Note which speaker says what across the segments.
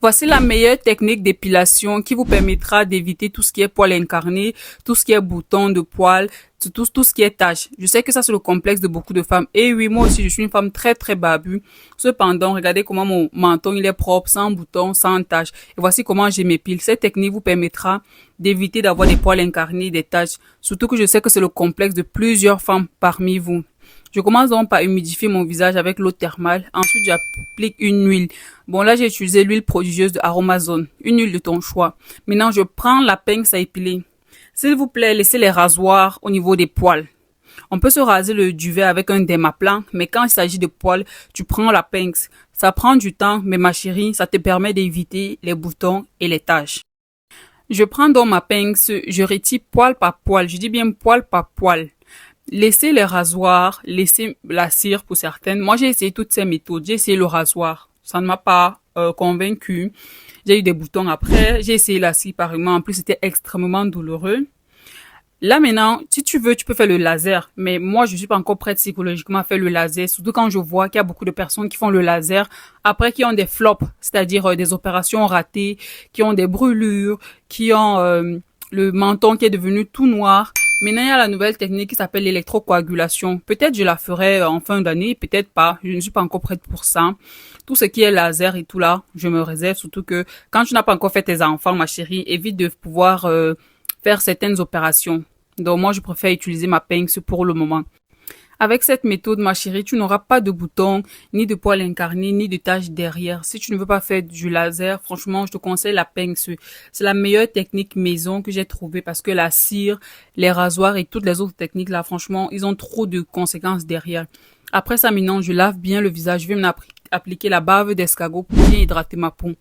Speaker 1: Voici la meilleure technique d'épilation qui vous permettra d'éviter tout ce qui est poils incarnés, tout ce qui est boutons de poils, tout ce qui est taches. Je sais que ça c'est le complexe de beaucoup de femmes. Et oui, moi aussi je suis une femme très barbue. Cependant, regardez comment mon menton il est propre, sans boutons, sans taches. Et voici comment je m'épile. Cette technique vous permettra d'éviter d'avoir des poils incarnés, des taches. Surtout que je sais que c'est le complexe de plusieurs femmes parmi vous. Je commence donc par humidifier mon visage avec l'eau thermale. Ensuite, j'applique une huile. Bon, là, j'ai utilisé l'huile prodigieuse de Aromazone. Une huile de ton choix. Maintenant, je prends la pince à épiler. S'il vous plaît, laissez les rasoirs au niveau des poils. On peut se raser le duvet avec un dermaplan, mais quand il s'agit de poils, tu prends la pince. Ça prend du temps, mais ma chérie, ça te permet d'éviter les boutons et les taches. Je prends donc ma pince, je retire poil par poil. Je dis bien poil par poil. Laissez les rasoirs, laissez la cire pour certaines. Moi, j'ai essayé toutes ces méthodes. J'ai essayé le rasoir. Ça ne m'a pas convaincu. J'ai eu des boutons après. J'ai essayé la cire pareillement. En plus, c'était extrêmement douloureux. Là, maintenant, si tu veux, tu peux faire le laser. Mais moi, je suis pas encore prête psychologiquement à faire le laser. Surtout quand je vois qu'il y a beaucoup de personnes qui font le laser après qui ont des flops, c'est-à-dire des opérations ratées, qui ont des brûlures, qui ont le menton qui est devenu tout noir. Maintenant, il y a la nouvelle technique qui s'appelle l'électrocoagulation. Peut-être je la ferai en fin d'année, peut-être pas. Je ne suis pas encore prête pour ça. Tout ce qui est laser et tout là, je me réserve. Surtout que quand tu n'as pas encore fait tes enfants, ma chérie, évite de pouvoir faire certaines opérations. Donc moi, je préfère utiliser ma pince pour le moment. Avec cette méthode, ma chérie, tu n'auras pas de boutons, ni de poils incarnés, ni de taches derrière. Si tu ne veux pas faire du laser, franchement, je te conseille la pince. C'est la meilleure technique maison que j'ai trouvée parce que la cire, les rasoirs et toutes les autres techniques là, franchement, ils ont trop de conséquences derrière. Après ça, maintenant, je lave bien le visage. Je vais appliquer la bave d'escargot pour bien hydrater ma peau.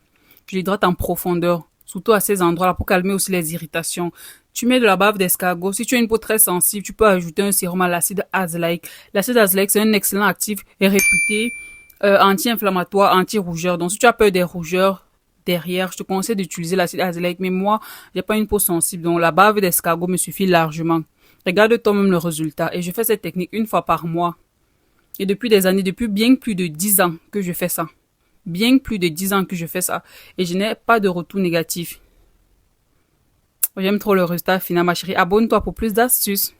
Speaker 1: Je l'hydrate en profondeur, surtout à ces endroits-là pour calmer aussi les irritations. Tu mets de la bave d'escargot. Si tu as une peau très sensible, tu peux ajouter un sérum à l'acide azelaic. L'acide azelaic, c'est un excellent actif et réputé anti-inflammatoire, anti-rougeur. Donc, si tu as peur des rougeurs derrière, je te conseille d'utiliser l'acide azelaic. Mais moi, j'ai pas une peau sensible, donc la bave d'escargot me suffit largement. Regarde toi-même le résultat. Et je fais cette technique une fois par mois. Et depuis des années, depuis bien plus de 10 ans que je fais ça. Bien plus de 10 ans que je fais ça. Et je n'ai pas de retour négatif. J'aime trop le résultat final, ma chérie. Abonne-toi pour plus d'astuces.